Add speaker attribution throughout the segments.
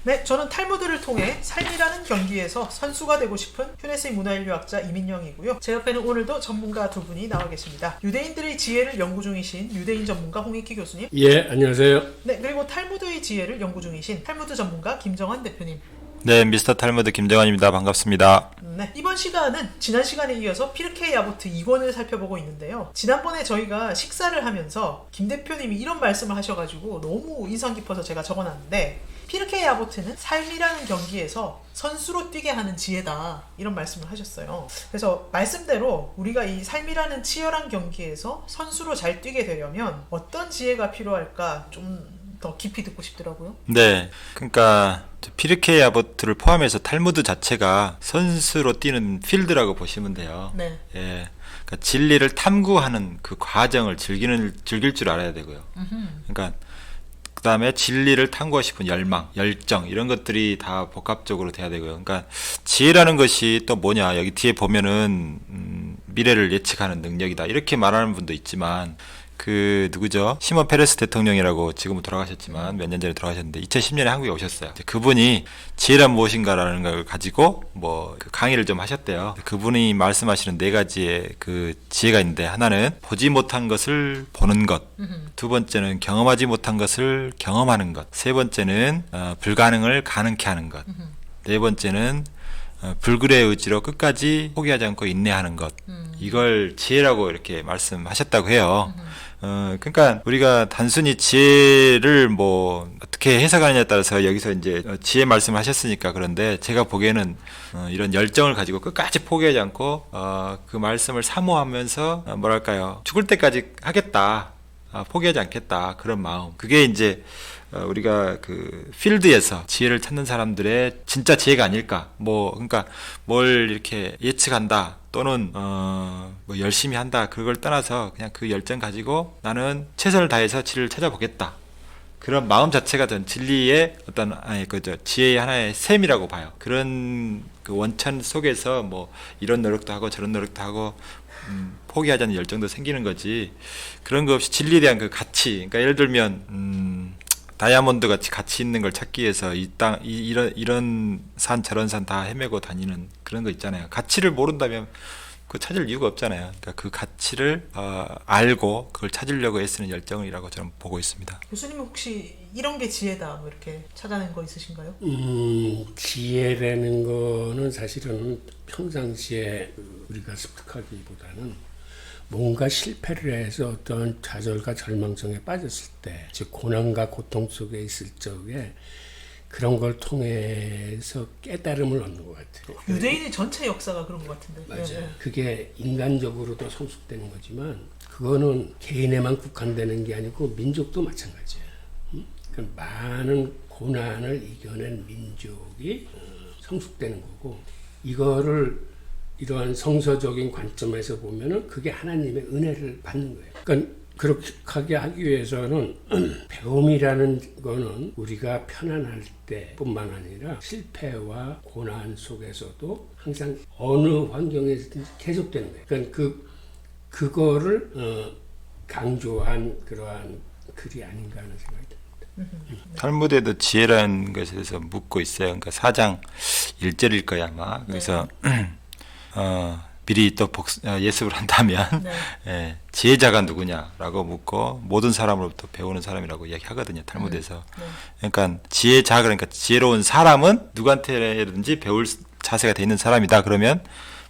Speaker 1: 네, 저는 탈무드를 통해 삶이라는 경기에서 선수가 되고 싶은 휴네스의 문화인류학자 이민영이고요. 제 옆에는 오늘도 전문가 두 분이 나와 계십니다. 유대인들의 지혜를 연구 중이신 유대인 전문가 홍익희 교수님.
Speaker 2: 예, 안녕하세요.
Speaker 1: 네, 그리고 탈무드의 지혜를 연구 중이신 탈무드 전문가 김정환 대표님.
Speaker 3: 네, 미스터 탈무드 김정환입니다. 반갑습니다.
Speaker 1: 네, 이번 시간은 지난 시간에 이어서 피르케이 아보트 2권을 살펴보고 있는데요. 지난번에 저희가 식사를 하면서 김 대표님이 이런 말씀을 하셔가지고 너무 인상 깊어서 제가 적어놨는데, 피르케이 아보트는 삶이라는 경기에서 선수로 뛰게 하는 지혜다, 이런 말씀을 하셨어요. 그래서 말씀대로 우리가 이 삶이라는 치열한 경기에서 선수로 잘 뛰게 되려면 어떤 지혜가 필요할까 좀 더 깊이 듣고 싶더라고요.
Speaker 3: 네, 그러니까 피르케이 아보트를 포함해서 탈무드 자체가 선수로 뛰는 필드라고 보시면 돼요.
Speaker 1: 네.
Speaker 3: 예, 그러니까 진리를 탐구하는 그 과정을 즐길 줄 알아야 되고요. 그러니까 그 다음에 진리를 탐구하고 싶은 열망, 열정 이런 것들이 다 복합적으로 돼야 되고요. 그러니까 지혜라는 것이 또 뭐냐, 여기 뒤에 보면은 미래를 예측하는 능력이다 이렇게 말하는 분도 있지만, 그 누구죠? 시몬 페레스 대통령이라고 지금은 돌아가셨지만 몇 년 전에 돌아가셨는데 2010년에 한국에 오셨어요. 그분이 지혜란 무엇인가라는 걸 가지고 그 강의를 좀 하셨대요. 그분이 말씀하시는 네 가지의 그 지혜가 있는데, 하나는 보지 못한 것을 보는 것, 두 번째는 경험하지 못한 것을 경험하는 것, 세 번째는 불가능을 가능케 하는 것, 네 번째는 불굴의 의지로 끝까지 포기하지 않고 인내하는 것, 이걸 지혜라고 이렇게 말씀하셨다고 해요. 그러니까 우리가 단순히 지혜를 뭐 어떻게 해석하느냐에 따라서 여기서 이제 지혜 말씀을 하셨으니까 그런데, 제가 보기에는 이런 열정을 가지고 끝까지 포기하지 않고 그 말씀을 사모하면서 뭐랄까요, 죽을 때까지 하겠다, 포기하지 않겠다, 그런 마음, 그게 이제 우리가 그 필드에서 지혜를 찾는 사람들의 진짜 지혜가 아닐까. 그러니까 뭘 이렇게 예측한다 또는 뭐 열심히 한다, 그걸 떠나서 그냥 그 열정 가지고 나는 최선을 다해서 진리를 찾아보겠다, 그런 마음 자체가 전 진리의 지혜의 하나의 셈이라고 봐요. 그런 그 원천 속에서 뭐 이런 노력도 하고 저런 노력도 하고 포기하지 않는 열정도 생기는 거지, 그런 거 없이 진리에 대한 그 가치, 그러니까 예를 들면 다이아몬드 같이 가치 있는 걸 찾기 위해서 이런 산 저런 산 다 헤매고 다니는 그런 거 있잖아요. 가치를 모른다면 그 찾을 이유가 없잖아요. 그러니까 그 가치를 알고 그걸 찾으려고 애쓰는 열정이라고 저는 보고 있습니다.
Speaker 1: 교수님은 혹시 이런 게 지혜다 뭐 이렇게 찾아낸 거 있으신가요?
Speaker 2: 지혜라는 거는 사실은 평상시에 우리가 습득하기보다는 뭔가 실패를 해서 어떤 좌절과 절망성에 빠졌을 때, 즉 고난과 고통 속에 있을 적에 그런 걸 통해서 깨달음을 얻는 것 같아요.
Speaker 1: 유대인의 전체 역사가 그런 것 같은데.
Speaker 2: 맞아요.
Speaker 1: 네.
Speaker 2: 그게 인간적으로도 성숙되는 거지만 그거는 개인에만 국한되는 게 아니고 민족도 마찬가지예요. 그러니까 많은 고난을 이겨낸 민족이 성숙되는 거고, 이거를 이러한 성서적인 관점에서 보면은 그게 하나님의 은혜를 받는 거예요. 그러니까 그렇게 하게 하기 위해서는 배움이라는 거는 우리가 편안할 때뿐만 아니라 실패와 고난 속에서도 항상 어느 환경에서든지 계속되는 거예요. 그러니까 그거를 강조한 그러한 글이 아닌가 하는 생각이 듭니다.
Speaker 3: 탈무드에도 지혜라는 것에 대해서 묻고 있어요. 그러니까 4장 1절일 거야 아마. 그래서 미리 또 예습을 한다면
Speaker 1: 네.
Speaker 3: 예, 지혜자가 누구냐라고 묻고 모든 사람으로부터 배우는 사람이라고 이야기하거든요, 탈무드에서. 그러니까 지혜자, 그러니까 지혜로운 사람은 누구한테든지 배울 자세가 돼 있는 사람이다. 그러면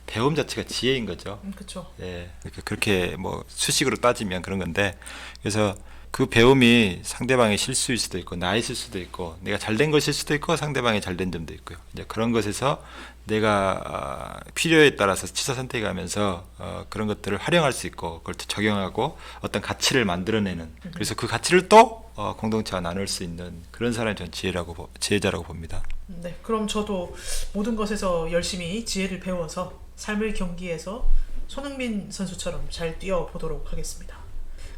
Speaker 3: 배움 자체가 지혜인 거죠.
Speaker 1: 그렇죠.
Speaker 3: 예, 그렇게 뭐 수식으로 따지면 그런 건데, 그래서 그 배움이 상대방의 실수일 수도 있고 나의 실수도 있고 내가 잘된 것일 수도 있고 상대방의 잘된 점도 있고요. 이제 그런 것에서 내가 필요에 따라서 취사 선택하면서 그런 것들을 활용할 수 있고 그걸 또 적용하고 어떤 가치를 만들어내는, 그래서 그 가치를 또 공동체와 나눌 수 있는 그런 사람이 전 지혜자라고 봅니다.
Speaker 1: 네, 그럼 저도 모든 것에서 열심히 지혜를 배워서 삶의 경기에서 손흥민 선수처럼 잘 뛰어보도록 하겠습니다.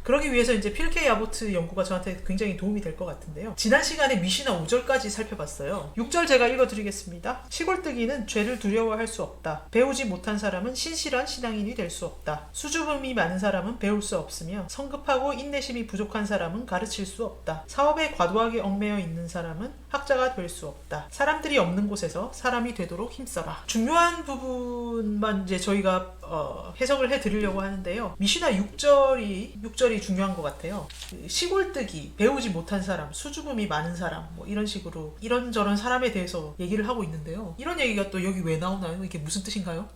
Speaker 1: 그러기 위해서 이제 피르케이 아보트 연구가 저한테 굉장히 도움이 될 것 같은데요. 지난 시간에 미시나 5절까지 살펴봤어요. 6절 제가 읽어드리겠습니다. 시골뜨기는 죄를 두려워할 수 없다. 배우지 못한 사람은 신실한 신앙인이 될 수 없다. 수줍음이 많은 사람은 배울 수 없으며 성급하고 인내심이 부족한 사람은 가르칠 수 없다. 사업에 과도하게 얽매여 있는 사람은 학자가 될 수 없다. 사람들이 없는 곳에서 사람이 되도록 힘써라. 중요한 부분만 이제 저희가 해석을 해드리려고 하는데요. 미시나 6절이 중요한 것 같아요. 시골뜨기, 배우지 못한 사람, 수줍음이 많은 사람, 뭐 이런 식으로 이런저런 사람에 대해서 얘기를 하고 있는데요. 이런 얘기가 또 여기 왜 나오나요? 이게 무슨 뜻인가요?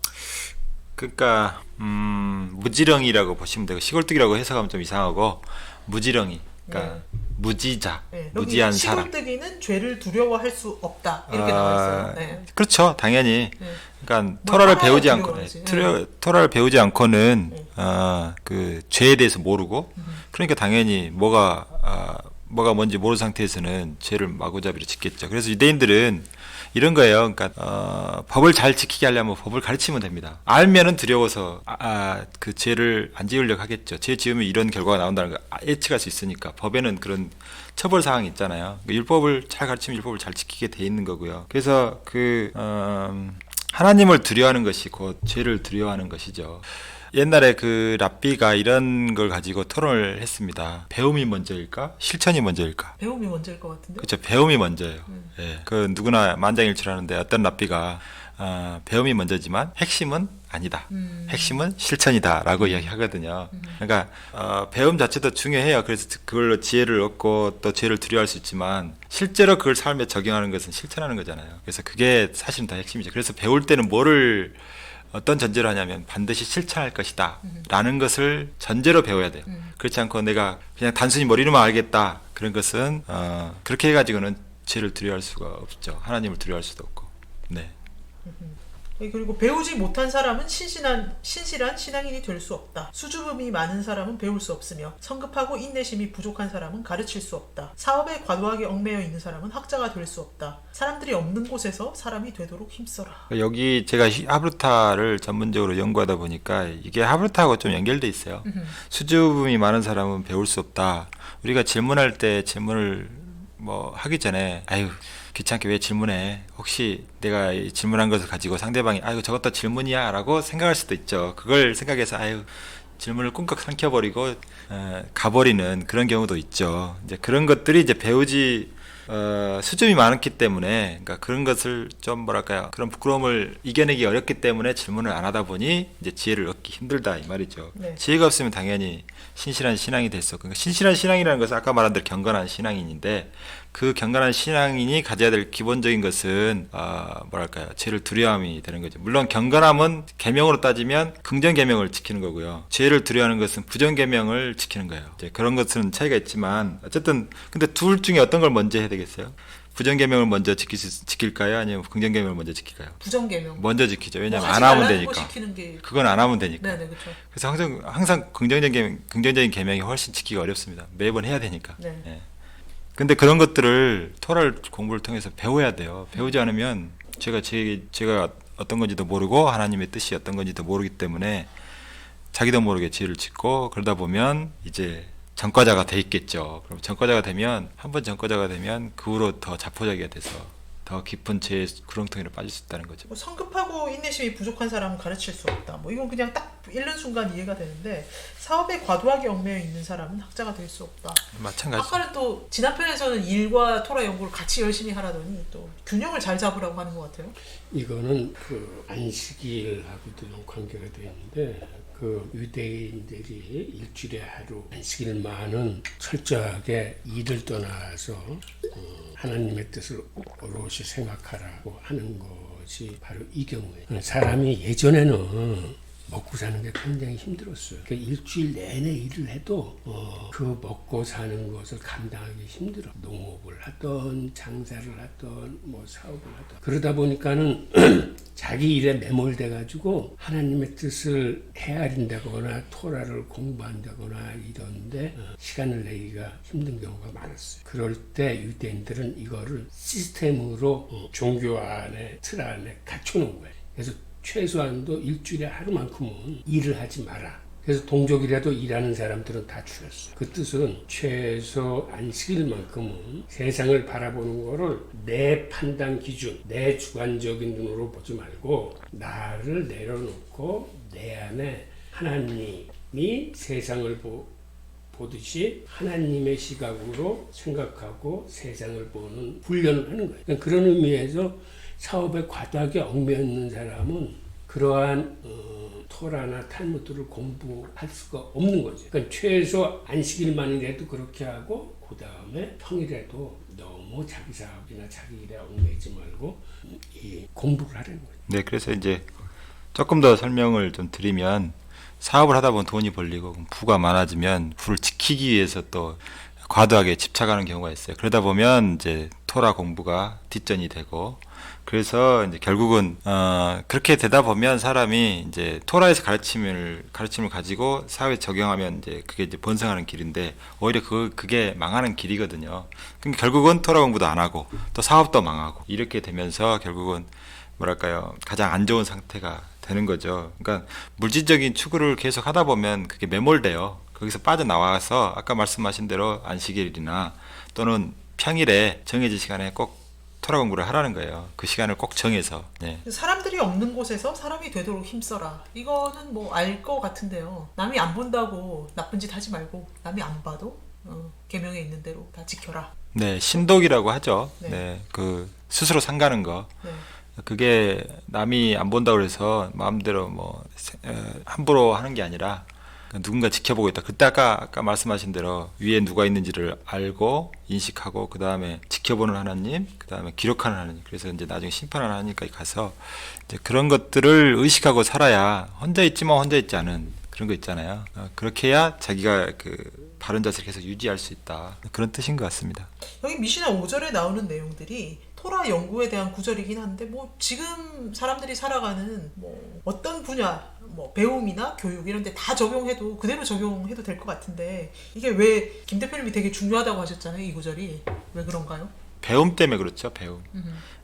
Speaker 3: 그러니까 무지렁이라고 보시면 되고, 시골뜨기라고 해석하면 좀 이상하고, 무지렁이, 그러니까 무지자,
Speaker 1: 네,
Speaker 3: 무지한
Speaker 1: 여기
Speaker 3: 사람.
Speaker 1: 시골뜨기는 죄를 두려워할 수 없다 이렇게 나와 있어요. 네.
Speaker 3: 그렇죠, 당연히.
Speaker 1: 네.
Speaker 3: 그러니까
Speaker 1: 뭐
Speaker 3: 토라를
Speaker 1: 하나에
Speaker 3: 배우지 않고,
Speaker 1: 두려워하지.
Speaker 3: 토라를 배우지 않고는 그 죄에 대해서 모르고, 그러니까 당연히 뭐가 뭔지 모르는 상태에서는 죄를 마구잡이로 짓겠죠. 그래서 유대인들은 이런 거예요. 그러니까 법을 잘 지키게 하려면 법을 가르치면 됩니다. 알면은 두려워서 그 죄를 안 지으려고 하겠죠. 죄 지으면 이런 결과가 나온다는 거 예측할 수 있으니까. 법에는 그런 처벌 사항이 있잖아요. 율법을 잘 가르치면 율법을 잘 지키게 돼 있는 거고요. 그래서 하나님을 두려워하는 것이 곧 죄를 두려워하는 것이죠. 옛날에 그 랍비가 이런 걸 가지고 토론을 했습니다. 배움이 먼저일까? 실천이 먼저일까?
Speaker 1: 배움이 먼저일 것 같은데.
Speaker 3: 그렇죠. 배움이 먼저예요. 예. 그 누구나 만장일치라는데 어떤 랍비가 배움이 먼저지만 핵심은 아니다. 핵심은 실천이다라고 이야기하거든요. 그러니까 배움 자체도 중요해요. 그래서 그걸로 지혜를 얻고 또 죄를 두려워할 수 있지만 실제로 그걸 삶에 적용하는 것은 실천하는 거잖아요. 그래서 그게 사실은 다 핵심이죠. 그래서 배울 때는 어떤 전제로 하냐면 반드시 실천할 것이다 라는 것을 전제로 배워야 돼요. 그렇지 않고 내가 그냥 단순히 머리로만 알겠다, 그런 것은 그렇게 해가지고는 죄를 두려워할 수가 없죠. 하나님을 두려워할 수도 없고. 네.
Speaker 1: 그리고 배우지 못한 사람은 신실한 신앙인이 될 수 없다. 수줍음이 많은 사람은 배울 수 없으며 성급하고 인내심이 부족한 사람은 가르칠 수 없다. 사업에 과도하게 얽매여 있는 사람은 학자가 될 수 없다. 사람들이 없는 곳에서 사람이 되도록 힘써라.
Speaker 3: 여기 제가 하브르타를 전문적으로 연구하다 보니까 이게 하브르타하고 좀 연결돼 있어요. 수줍음이 많은 사람은 배울 수 없다. 우리가 질문할 때 질문을 하기 전에 귀찮게 왜 질문해? 혹시 내가 질문한 것을 가지고 상대방이 저것도 질문이야 라고 생각할 수도 있죠. 그걸 생각해서 질문을 꿍깍 삼켜버리고 가버리는 그런 경우도 있죠. 이제 그런 것들이 이제 수줍음이 많았기 때문에, 그러니까 그런 것을 좀 그런 부끄러움을 이겨내기 어렵기 때문에 질문을 안 하다 보니 이제 지혜를 얻기 힘들다 이 말이죠. 네. 지혜가 없으면 당연히 신실한 신앙이 될 수 없고, 그러니까 신실한 신앙이라는 것은 아까 말한 대로 경건한 신앙인인데, 그 경건한 신앙인이 가져야 될 기본적인 것은 죄를 두려움이 되는 거죠. 물론 경건함은 계명으로 따지면 긍정 계명을 지키는 거고요. 죄를 두려워하는 것은 부정 계명을 지키는 거예요. 이제 그런 것은 차이가 있지만 어쨌든 근데 둘 중에 어떤 걸 먼저 해야 되겠어요? 부정 계명을 먼저 지킬까요? 아니면 긍정 계명을 먼저 지킬까요?
Speaker 1: 부정 계명
Speaker 3: 먼저 지키죠. 왜냐면 안 하면 되니까. 그건 안 하면 되니까.
Speaker 1: 네네, 그렇죠.
Speaker 3: 그래서 항상 긍정적인 계명이 훨씬 지키기 어렵습니다. 매번 해야 되니까.
Speaker 1: 네.
Speaker 3: 예. 근데 그런 것들을 토라 공부를 통해서 배워야 돼요. 배우지 않으면 제가 어떤 건지도 모르고 하나님의 뜻이 어떤 건지도 모르기 때문에 자기도 모르게 죄를 짓고, 그러다 보면 이제 전과자가 돼 있겠죠. 그럼 한번 전과자가 되면 그 후로 더 자포자기가 돼서 더 깊은 죄의 구렁텅이로 빠질 수 있다는 거죠.
Speaker 1: 성급하고 인내심이 부족한 사람은 가르칠 수 없다. 이건 그냥 딱 읽는 순간 이해가 되는데, 사업에 과도하게 얽매여 있는 사람은 학자가 될 수 없다.
Speaker 3: 마찬가지.
Speaker 1: 아까는 또 지난 편에서는 일과 토라 연구를 같이 열심히 하라더니 또 균형을 잘 잡으라고 하는 것 같아요.
Speaker 2: 이거는 그 안식일하고도 좀 관계가 되어 있는데, 그 유대인들이 일주일에 하루 안식일만은 철저하게 일을 떠나서 하나님의 뜻을 오롯이 생각하라고 하는 것이 바로 이 경우예요. 사람이 예전에는 먹고 사는 게 굉장히 힘들었어요. 그러니까 일주일 내내 일을 해도 그 먹고 사는 것을 감당하기 힘들어. 농업을 하던 장사를 하던 사업을 하던, 그러다 보니까는 자기 일에 매몰돼 가지고 하나님의 뜻을 헤아린다거나 토라를 공부한다거나 이런데 시간을 내기가 힘든 경우가 많았어요. 그럴 때 유대인들은 이거를 시스템으로 종교 안에 틀 안에 갖춰놓은 거예요. 그래서 최소한도 일주일에 하루만큼은 일을 하지 마라. 그래서 동족이라도 일하는 사람들은 다 죽였어요. 그 뜻은 최소 안식일만큼은 세상을 바라보는 거를 내 판단 기준, 내 주관적인 눈으로 보지 말고 나를 내려놓고 내 안에 하나님이 세상을 보듯이 하나님의 시각으로 생각하고 세상을 보는 훈련을 하는 거예요. 그러니까 그런 의미에서 사업에 과도하게 얽매여 있는 사람은 그러한 토라나 탈무드를 공부할 수가 없는 거죠. 그러니까 최소 안식일만이라도 그렇게 하고 그 다음에 평일에도 너무 자기 사업이나 자기 일에 얽매이지 말고 이 공부를 하라는 거죠.
Speaker 3: 네, 그래서 이제 조금 더 설명을 좀 드리면 사업을 하다 보면 돈이 벌리고 부가 많아지면 부를 지키기 위해서 또 과도하게 집착하는 경우가 있어요. 그러다 보면 이제 토라 공부가 뒷전이 되고 그래서 이제 결국은 그렇게 되다 보면 사람이 이제 토라에서 가르침을 가지고 사회에 적용하면 이제 그게 이제 번성하는 길인데 오히려 그게 망하는 길이거든요. 그러니까 결국은 토라 공부도 안 하고 또 사업도 망하고 이렇게 되면서 결국은 뭐랄까요 가장 안 좋은 상태가 되는 거죠. 그러니까 물질적인 추구를 계속 하다 보면 그게 매몰돼요. 거기서 빠져나와서 아까 말씀하신 대로 안식일이나 또는 평일에 정해진 시간에 꼭 토라 공부를 하라는 거예요. 그 시간을 꼭 정해서. 네.
Speaker 1: 사람들이 없는 곳에서 사람이 되도록 힘써라. 이거는 뭐 알 것 같은데요. 남이 안 본다고 나쁜 짓 하지 말고 남이 안 봐도 계명에 있는 대로 다 지켜라.
Speaker 3: 네, 신독이라고 하죠.
Speaker 1: 네.
Speaker 3: 네, 그 스스로 상가는 거.
Speaker 1: 네.
Speaker 3: 그게 남이 안 본다고 해서 마음대로 함부로 하는 게 아니라 누군가 지켜보고 있다. 그때 아까 말씀하신 대로 위에 누가 있는지를 알고 인식하고 그 다음에 지켜보는 하나님, 그 다음에 기록하는 하나님. 그래서 이제 나중에 심판하는 하나님까지 가서 이제 그런 것들을 의식하고 살아야 혼자 있지만 혼자 있지 않은 그런 거 있잖아요. 그렇게 해야 자기가 그 바른 자세를 계속 유지할 수 있다. 그런 뜻인 것 같습니다.
Speaker 1: 여기 미시나 5절에 나오는 내용들이 토라 연구에 대한 구절이긴 한데 뭐 지금 사람들이 살아가는 뭐 어떤 분야 뭐 배움이나 교육 이런 데 다 적용해도 그대로 적용해도 될 것 같은데 이게 왜 김 대표님이 되게 중요하다고 하셨잖아요. 이 구절이 왜 그런가요?
Speaker 3: 배움 때문에 그렇죠. 배움.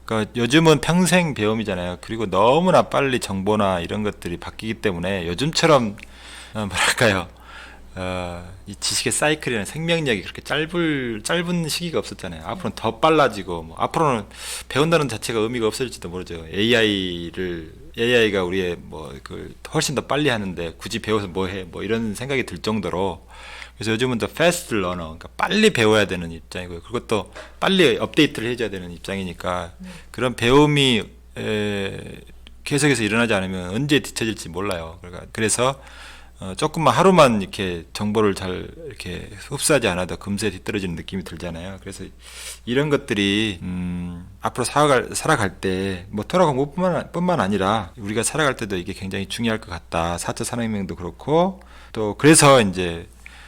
Speaker 3: 그러니까 요즘은 평생 배움이잖아요. 그리고 너무나 빨리 정보나 이런 것들이 바뀌기 때문에 요즘처럼 뭐랄까요? 이 지식의 사이클이나 생명력이 그렇게 짧은 시기가 없었잖아요. 앞으로는 더 빨라지고, 뭐 앞으로는 배운다는 자체가 의미가 없어질지도 모르죠. AI가 우리의 그 훨씬 더 빨리 하는데 굳이 배워서 뭐 해? 뭐 이런 생각이 들 정도로. 그래서 요즘은 더 fast learner, 그러니까 빨리 배워야 되는 입장이고요. 그리고 또 빨리 업데이트를 해줘야 되는 입장이니까 그런 배움이 계속해서 일어나지 않으면 언제 뒤처질지 몰라요. 그래서 조금만 하루만 이렇게 정보를 잘 이렇게 흡수하지 않아도 금세 뒤떨어지는 느낌이 들잖아요. 그래서 이런 것들이 앞으로 살아갈 때 뭐 토라 공부뿐만 아니라 우리가 살아갈 때도 이게 굉장히 중요할 것 같다. 4차 산업혁명도 그렇고 또 그래서 이제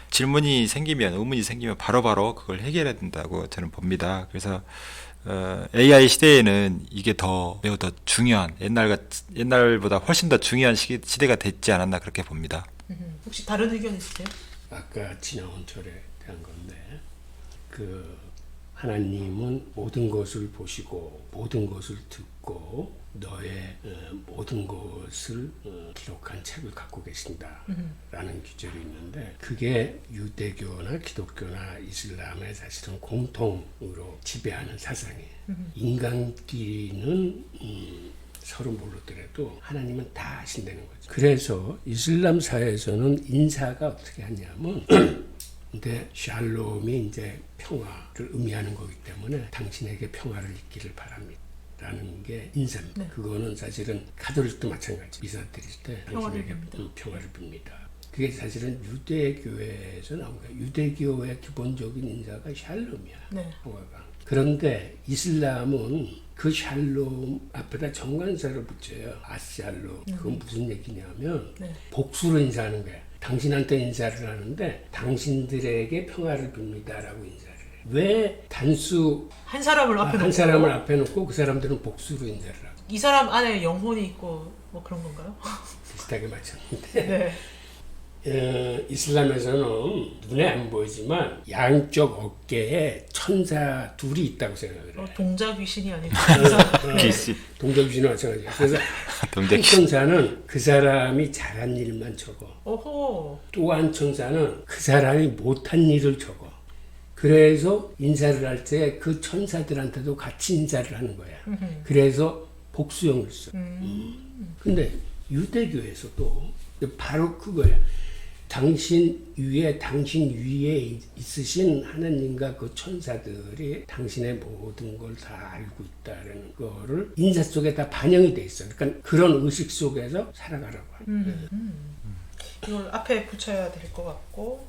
Speaker 3: 질문이 생기면 의문이 생기면 바로바로 그걸 해결해야 된다고 저는 봅니다. 그래서 AI 시대에는 이게 매우 더 중요한 옛날보다 훨씬 더 중요한 시대가 됐지 않았나 그렇게 봅니다.
Speaker 1: 혹시 다른 의견 있으세요?
Speaker 2: 아까 지나온 절에 대한 건데 그 하나님은 모든 것을 보시고 모든 것을 듣고 너의 모든 것을 기록한 책을 갖고 계신다라는 규절이 있는데 그게 유대교나 기독교나 이슬람의 사실은 공통으로 지배하는 사상이에요. 인간끼리는 서로 모르더라도 하나님은 다 아신다는 거죠. 그래서 이슬람사에서는 인사가 어떻게 하냐면 근데 샬롬이 이제 평화를 의미하는 거기 때문에 당신에게 평화를 있기를 바랍니다. 라는 게 인사입니다.
Speaker 1: 네.
Speaker 2: 그거는 사실은 가톨릭도 마찬가지. 미사 드릴 때 당신에게 평화를 빕니다. 그게 사실은 유대교에서 나온 거예요. 유대교의 기본적인 인사가 샬롬이야.
Speaker 1: 네.
Speaker 2: 평화가. 그런데 이슬람은 그 샬롬 앞에다 정관사를 붙여요. 아샬롬. 그건 무슨 얘기냐면
Speaker 1: 네.
Speaker 2: 복수로 인사하는 거야. 당신한테 인사를 하는데 당신들에게 평화를 빕니다라고 인사를 해요. 왜 단수
Speaker 1: 한 사람을
Speaker 2: 앞에 놓고 그 사람들은 복수로 인사를 하고
Speaker 1: 이 사람 안에 영혼이 있고 뭐 그런 건가요?
Speaker 2: 비슷하게 맞췄는데
Speaker 1: 네.
Speaker 2: 이슬람에서는 눈에 안 보이지만 양쪽 어깨에 천사 둘이 있다고 생각을 해요.
Speaker 1: 동자 귀신이 아니고
Speaker 3: 귀신.
Speaker 2: 동자 귀신은 마찬가지예요. 그래서
Speaker 3: 동자
Speaker 2: 한
Speaker 3: 귀신.
Speaker 2: 천사는 그 사람이 잘한 일만 적어.
Speaker 1: 오호.
Speaker 2: 또 한 천사는 그 사람이 못한 일을 적어. 그래서 인사를 할 때 그 천사들한테도 같이 인사를 하는 거야. 그래서 복수형을 써. 근데 유대교에서도 바로 그거야. 당신 위에 있으신 하나님과 그 천사들이 당신의 모든 걸 다 알고 있다는 거를 인사 속에 다 반영이 돼 있어. 그러니까 그런 의식 속에서 살아가라고 하는 거야.
Speaker 1: 이걸 앞에 붙여야 될 것 같고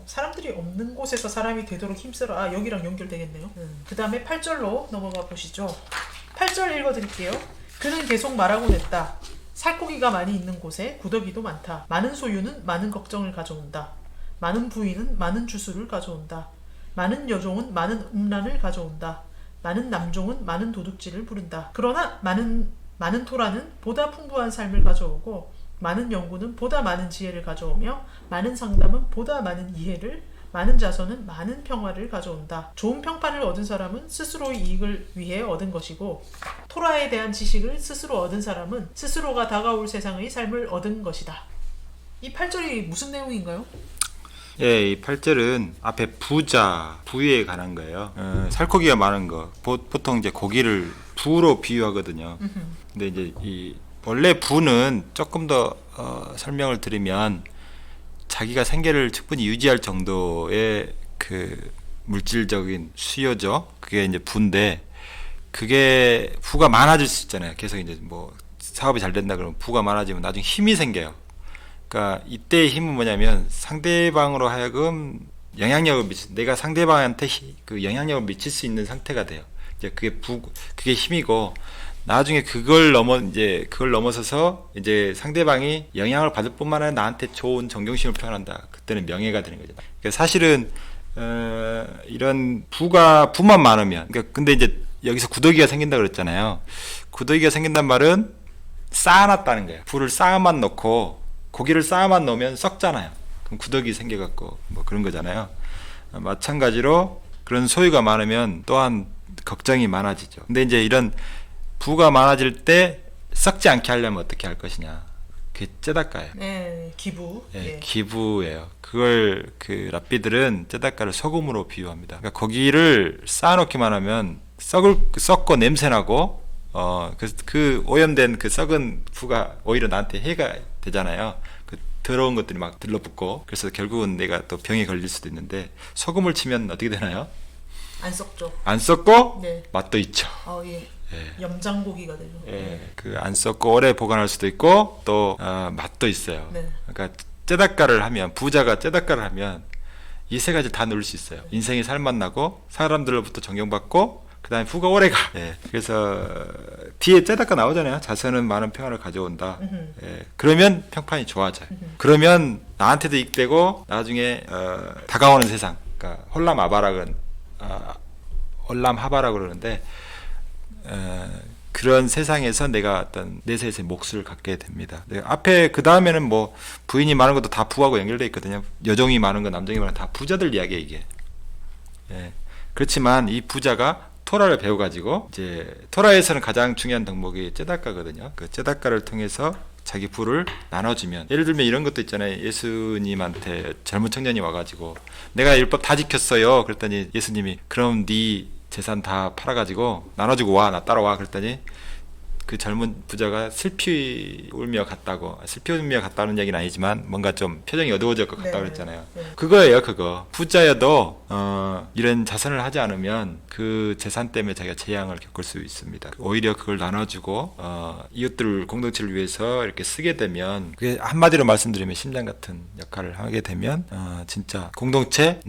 Speaker 1: 사람들이 없는 곳에서 사람이 되도록 힘쓰라. 아, 여기랑 연결되겠네요. 그 다음에 8절로 넘어가 보시죠. 8절 읽어드릴게요. 그는 계속 말하고 냈다. 살코기가 많이 있는 곳에 구더기도 많다. 많은 소유는 많은 걱정을 가져온다. 많은 부인은 많은 주수를 가져온다. 많은 여종은 많은 음란을 가져온다. 많은 남종은 많은 도둑질을 부른다. 그러나 많은 토라는 보다 풍부한 삶을 가져오고 많은 연구는 보다 많은 지혜를 가져오며 많은 상담은 보다 많은 이해를, 많은 자선은 많은 평화를 가져온다. 좋은 평판을 얻은 사람은 스스로의 이익을 위해 얻은 것이고 토라에 대한 지식을 스스로 얻은 사람은 스스로가 다가올 세상의 삶을 얻은 것이다. 이 8절이 무슨 내용인가요?
Speaker 3: 예, 이 8절은 앞에 부에 관한 거예요. 살코기가 많은 거. 보통 이제 고기를 부로 비유하거든요. 근데 이제 이 원래 부는 조금 더 설명을 드리면 자기가 생계를 충분히 유지할 정도의 그 물질적인 수요죠. 그게 이제 부인데, 그게 부가 많아질 수 있잖아요. 계속 이제 뭐 사업이 잘 된다 그러면 부가 많아지면 나중에 힘이 생겨요. 그러니까 이때의 힘은 뭐냐면 상대방으로 하여금 영향력을 내가 상대방한테 그 영향력을 미칠 수 있는 상태가 돼요. 이제 그게 힘이고, 나중에 그걸 넘어서서 이제 상대방이 영향을 받을 뿐만 아니라 나한테 좋은 존경심을 표현한다. 그때는 명예가 되는 거죠. 그러니까 사실은 이런 부만 많으면, 그러니까 근데 이제 여기서 구더기가 생긴다 그랬잖아요. 구더기가 생긴단 말은 쌓아놨다는 거예요. 부를 쌓아만 놓고 고기를 쌓아만 놓으면 썩잖아요. 그럼 구더기 생겨갖고 뭐 그런 거잖아요. 마찬가지로 그런 소유가 많으면 또한 걱정이 많아지죠. 근데 이제 이런 부가 많아질 때 썩지 않게 하려면 어떻게 할 것이냐. 그게 째다까예요.
Speaker 1: 네, 기부.
Speaker 3: 예, 기부예요. 그걸 그 랍비들은 째다까를 소금으로 비유합니다. 그러니까 고기를 쌓아놓기만 하면 썩고 냄새나고 그 오염된 그 썩은 부가 오히려 나한테 해가 되잖아요. 그 더러운 것들이 막 들러붙고, 그래서 결국은 내가 또 병에 걸릴 수도 있는데, 소금을 치면 어떻게 되나요?
Speaker 1: 안 썩죠.
Speaker 3: 안 썩고
Speaker 1: 네.
Speaker 3: 맛도 있죠.
Speaker 1: 예.
Speaker 3: 예.
Speaker 1: 염장고기가 되죠.
Speaker 3: 예, 그 안 썩고 오래 보관할 수도 있고 또 맛도 있어요.
Speaker 1: 네.
Speaker 3: 그러니까 째다까를 하면, 부자가 째다까를 하면 이 세 가지 다 누릴 수 있어요. 인생이 살맛나고 사람들로부터 존경받고 그다음에 부가 오래가. 예, 그래서 뒤에 째다까 나오잖아요. 자선은 많은 평화를 가져온다. 예, 그러면 평판이 좋아져요. 그러면 나한테도 이익되고 나중에 다가오는 세상, 그러니까 홀람하바라고 그러는데, 그런 세상에서 내가 어떤 내세에서의 몫을 갖게 됩니다. 앞에 그 다음에는 뭐 부인이 많은 것도 다 부하고 연결되어 있거든요. 여종이 많은 거, 남종이 많은 거 다 부자들 이야기예요, 이게. 예. 그렇지만 이 부자가 토라를 배워가지고, 이제 토라에서는 가장 중요한 덕목이 째다까거든요. 그 째다까를 통해서 자기 부를 나눠주면, 예를 들면 이런 것도 있잖아요. 예수님한테 젊은 청년이 와가지고 내가 율법 다 지켰어요. 그랬더니 예수님이 그럼 네 재산 다 팔아가지고 나눠주고 와, 나 따라와. 그랬더니 그 젊은 부자가 슬피 울며 갔다는 얘기는 아니지만 뭔가 좀 표정이 어두워졌고 갔다 그랬잖아요.
Speaker 1: 네.
Speaker 3: 그거예요, 그거. 부자여도 이런 자선을 하지 않으면 그 재산 때문에 자기가 재앙을 겪을 수 있습니다. 오히려 그걸 나눠주고 이웃들 공동체를 위해서 이렇게 쓰게 되면, 그게 한마디로 말씀드리면 심장 같은 역할을 하게 되면 진짜 공동체,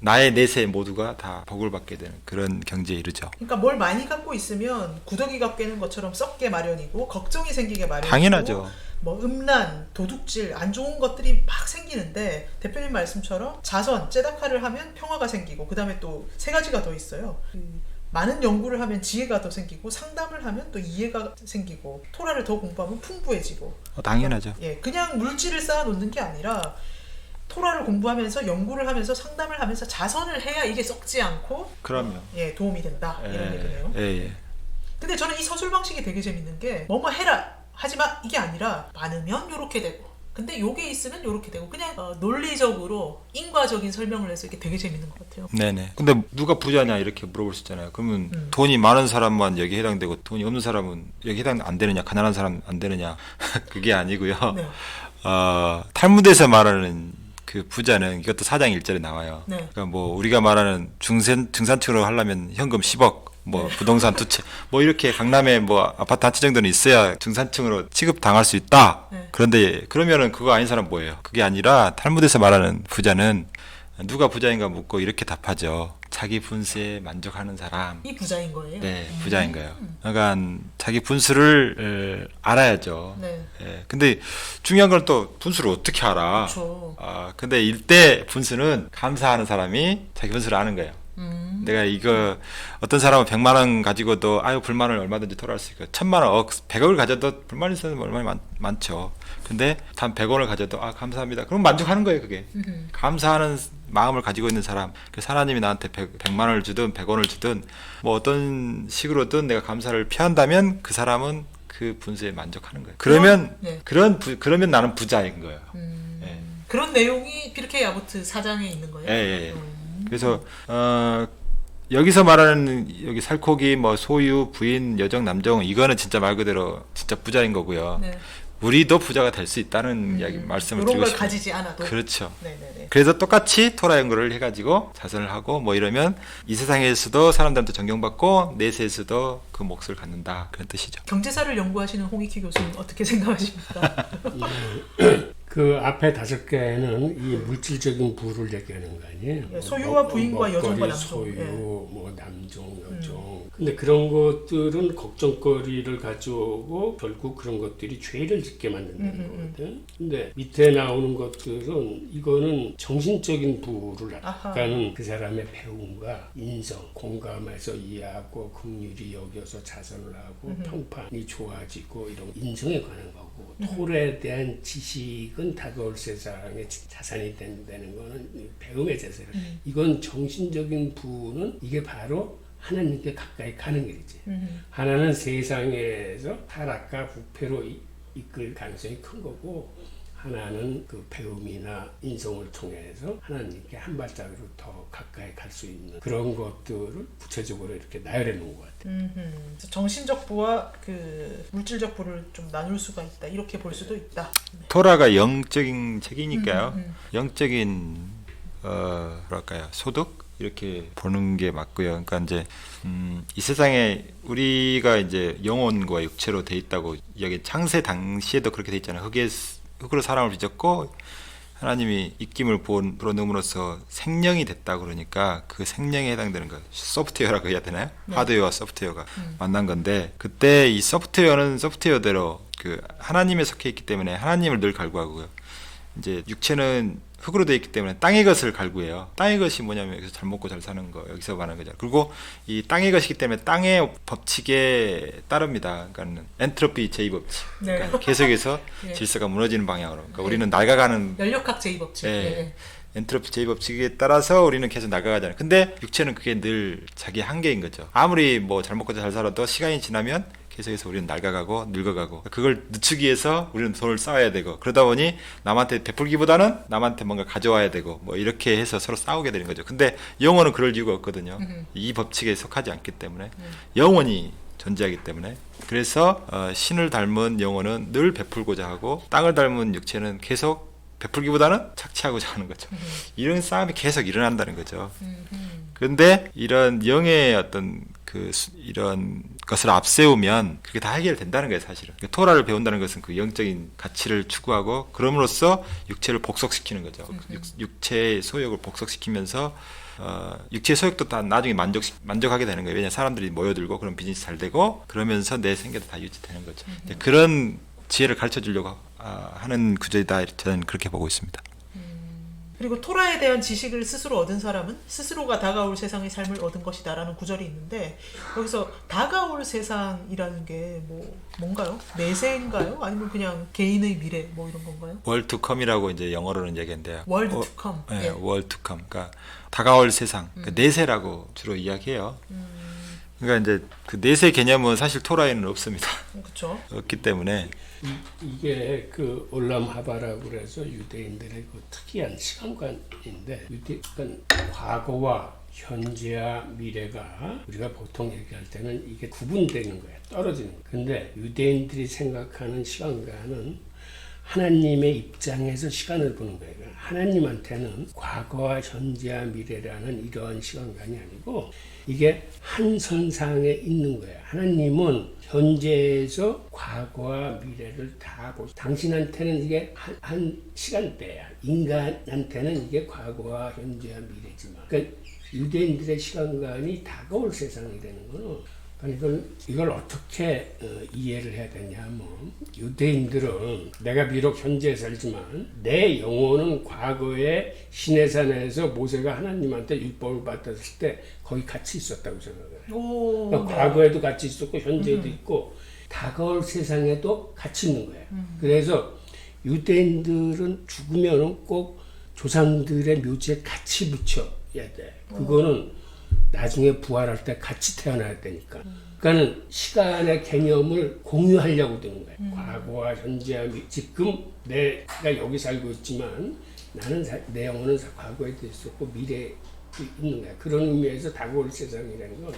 Speaker 3: 나의 내세 모두가 다 복을 받게 되는 그런 경지에 이르죠.
Speaker 1: 그러니까 뭘 많이 갖고 있으면 구더기가 꿰는 것처럼 썩게 마련이고 걱정이 생기게 마련이고,
Speaker 3: 당연하죠.
Speaker 1: 뭐 음란, 도둑질, 안 좋은 것들이 막 생기는데, 대표님 말씀처럼 자선, 째다카를 하면 평화가 생기고, 그 다음에 또 세 가지가 더 있어요. 많은 연구를 하면 지혜가 더 생기고 상담을 하면 또 이해가 생기고 토라를 더 공부하면 풍부해지고.
Speaker 3: 당연하죠.
Speaker 1: 예, 그냥 물질을 쌓아놓는 게 아니라 토라를 공부하면서 연구를 하면서 상담을 하면서 자선을 해야 이게 썩지 않고
Speaker 3: 그럼요.
Speaker 1: 예, 도움이 된다 이런 얘기네요.
Speaker 3: 예.
Speaker 1: 근데 저는 이 서술 방식이 되게 재밌는 게 뭐뭐 해라 하지만 이게 아니라 많으면 요렇게 되고 근데 요게 있으면 요렇게 되고 그냥 논리적으로 인과적인 설명을 해서 이게 되게 재밌는 것 같아요.
Speaker 3: 네네. 근데 누가 부자냐 이렇게 물어볼 수 있잖아요. 그러면 돈이 많은 사람만 여기 해당되고 돈이 없는 사람은 여기 해당 안 되느냐, 가난한 사람 안 되느냐 그게 아니고요.
Speaker 1: 네.
Speaker 3: 탈무드에서 말하는 그 부자는 이것도 사장 1절에 나와요.
Speaker 1: 네.
Speaker 3: 그러니까 뭐 우리가 말하는 중산층으로 하려면 현금 10억, 뭐 부동산 2채, 뭐 이렇게 강남에 뭐 아파트 한 채 정도는 있어야 중산층으로 취급 당할 수 있다.
Speaker 1: 네.
Speaker 3: 그런데 그러면은 그거 아닌 사람 뭐예요? 그게 아니라 탈무드에서 말하는 부자는 누가 부자인가 묻고 이렇게 답하죠. 자기 분수에 만족하는 사람.
Speaker 1: 이 부자인 거예요?
Speaker 3: 네, 부자인 거예요. 그러니까 자기 분수를 알아야죠.
Speaker 1: 네.
Speaker 3: 예, 근데 중요한 건 또 분수를 어떻게 알아?
Speaker 1: 그렇죠.
Speaker 3: 근데 이때 분수는 감사하는 사람이 자기 분수를 아는 거예요. 내가 이거 어떤 사람은 100만 원 가지고도 아유 불만을 얼마든지 토로할 수 있고 1000만 원, 100억을 가져도 불만 있으면 얼마나 많죠. 근데 단 100원을 가져도 감사합니다. 그럼 만족하는 거예요, 그게. 감사하는 마음을 가지고 있는 사람. 그래서 하나님이 나한테 100만 원을 주든 100원을 주든 뭐 어떤 식으로든 내가 감사를 표한다면 그 사람은 그 분수에 만족하는 거예요. 그러면
Speaker 1: 네.
Speaker 3: 그러면 나는 부자인 거예요. 예.
Speaker 1: 그런 내용이 피르케이 아보트 4장에 있는 거예요?
Speaker 3: 예. 그래서 여기서 말하는 여기 살코기 뭐 소유 부인 여정 남정 이거는 진짜 말 그대로 진짜 부자인 거고요.
Speaker 1: 네.
Speaker 3: 우리도 부자가 될 수 있다는 이야기 말씀을
Speaker 1: 이런
Speaker 3: 드리고
Speaker 1: 걸
Speaker 3: 싶어요.
Speaker 1: 가지지 않아도.
Speaker 3: 그렇죠.
Speaker 1: 네네네.
Speaker 3: 그래서 똑같이 토라 연구를 해가지고 자선을 하고 뭐 이러면 이 세상에서도 사람들한테 존경받고 내세에서도 그 몫을 갖는다 그런 뜻이죠.
Speaker 1: 경제사를 연구하시는 홍익희 교수님 어떻게 생각하십니까?
Speaker 2: 그 앞에 5개는 이 물질적인 부를 얘기하는 거 아니에요?
Speaker 1: 예, 소유와 부인과 여정과 남정.
Speaker 2: 소유,
Speaker 1: 예.
Speaker 2: 뭐 남정, 여정. 근데 그런 것들은 걱정거리를 가져오고 결국 그런 것들이 죄를 짓게 만든다는 거거든. 근데 밑에 나오는 것들은 이거는 정신적인 부를 하는 그 사람의 배움과 인성, 공감해서 이해하고 긍휼히 여겨서 자선을 하고 평판이 좋아지고 이런 인성에 관한 거고 톨에 대한 지식은 다가올 세상의 자산이 된다는 거는 배움의 자세를. 이건 정신적인 부는 이게 바로 하나님께 가까이 가는 길이지. 하나는 세상에서 타락과 부패로 이끌 가능성이 큰 거고 하나는 그 배움이나 인성을 통해서 하나님께 한 발짝으로 더 가까이 갈 수 있는 그런 것들을 구체적으로 이렇게 나열해 놓은 것 같아요.
Speaker 1: 그래서 정신적 부와 그 물질적 부를 좀 나눌 수가 있다. 이렇게 볼 수도 있다. 네.
Speaker 3: 토라가 영적인 책이니까요. 영적인 뭐랄까요 소득 이렇게 보는 게 맞고요. 그러니까 이제 이 세상에 우리가 이제 영혼과 육체로 돼 있다고 여기 창세 당시에도 그렇게 돼 있잖아요. 흙으로 사람을 빚었고 하나님이 입김을 불어넣음으로써 생명이 됐다 그러니까 그 생명에 해당되는 거 소프트웨어라고 해야 되나요?
Speaker 1: 네.
Speaker 3: 하드웨어와 소프트웨어가 만난 건데 그때 이 소프트웨어는 소프트웨어대로 그 하나님에 속해 있기 때문에 하나님을 늘 갈구하고요. 이제 육체는 흙으로 되어 있기 때문에 땅의 것을 갈구해요. 땅의 것이 뭐냐면 여기서 잘 먹고 잘 사는 거 여기서 말하는 거죠. 그리고 이 땅의 것이기 때문에 땅의 법칙에 따릅니다. 그러니까 엔트로피 제2법칙.
Speaker 1: 네.
Speaker 3: 그러니까 계속해서
Speaker 1: 네.
Speaker 3: 질서가 무너지는 방향으로. 그러니까 우리는 낡아가는
Speaker 1: 연력학 제2법칙.
Speaker 3: 네. 엔트로피 제2법칙에 따라서 우리는 계속 나가잖아요. 근데 육체는 그게 늘 자기 한계인 거죠. 아무리 뭐 잘 먹고 잘 살아도 시간이 지나면 계속해서 우리는 낡아가고 늙어가고 그걸 늦추기 위해서 우리는 돈을 쌓아야 되고 그러다 보니 남한테 베풀기보다는 남한테 뭔가 가져와야 되고 뭐 이렇게 해서 서로 싸우게 되는 거죠. 근데 영혼은 그럴 이유가 없거든요. 이 법칙에 속하지 않기 때문에 영혼이 존재하기 때문에 그래서 신을 닮은 영혼은 늘 베풀고자 하고 땅을 닮은 육체는 계속 베풀기보다는 착취하고자 하는 거죠. 이런 싸움이 계속 일어난다는 거죠. 그런데 이런 영의 어떤 이런 것을 앞세우면 그게 다 해결된다는 거예요, 사실은. 그러니까 토라를 배운다는 것은 그 영적인 가치를 추구하고 그럼으로써 육체를 복속시키는 거죠. 육체의 소욕을 복속시키면서 육체의 소욕도 다 나중에 만족하게 되는 거예요. 왜냐하면 사람들이 모여들고 그런 비즈니스 잘 되고 그러면서 내 생계도 다 유지되는 거죠. 그런 지혜를 가르쳐 주려고 하는 구조이다. 저는 그렇게 보고 있습니다.
Speaker 1: 그리고 토라에 대한 지식을 스스로 얻은 사람은 스스로가 다가올 세상의 삶을 얻은 것이다라는 구절이 있는데 여기서 다가올 세상이라는 게 뭔가요? 내세인가요? 아니면 그냥 개인의 미래 뭐 이런 건가요?
Speaker 3: World to come이라고 이제 영어로는 얘기인데요.
Speaker 1: World to come.
Speaker 3: 네, World to come. 그러니까 다가올 세상. 그러니까 내세라고 주로 이야기해요. 그러니까 이제 그 내세 개념은 사실 토라에는 없습니다.
Speaker 1: 그렇죠.
Speaker 3: 없기 때문에
Speaker 2: 이게 그 올람 하바라고 그래서 유대인들의 그 특이한 시간관인데 그러니까 과거와 현재와 미래가 우리가 보통 얘기할 때는 이게 구분되는 거예요. 떨어지는 거예요. 근데 유대인들이 생각하는 시간관은 하나님의 입장에서 시간을 보는 거예요. 하나님한테는 과거와 현재와 미래라는 이러한 시간관이 아니고 이게 한 선상에 있는 거예요. 하나님은 현재에서 과거와 미래를 다 보시고 당신한테는 이게 한 시간대야. 인간한테는 이게 과거와 현재와 미래지만 그러니까 유대인들의 시간관이 다가올 세상이 되는 거는 이걸 어떻게 이해를 해야 되냐면 유대인들은 내가 비록 현재에 살지만 내 영혼은 과거에 시내산에서 모세가 하나님한테 율법을 받았을 때 거기 같이 있었다고 생각해요. 그러니까 과거에도 같이 있었고 현재에도 있고 다가올 세상에도 같이 있는 거예요. 그래서 유대인들은 죽으면 꼭 조상들의 묘지에 같이 묻혀야 돼. 그거는 나중에 부활할 때 같이 태어나야 되니까. 그러니까는 시간의 개념을 공유하려고 드는 거예요. 과거와 현재와 지금 내가 여기 살고 있지만 나는 내 영혼은 과거에도 있었고 미래에도 있는 거야. 그런 의미에서 다가올 세상이라는 건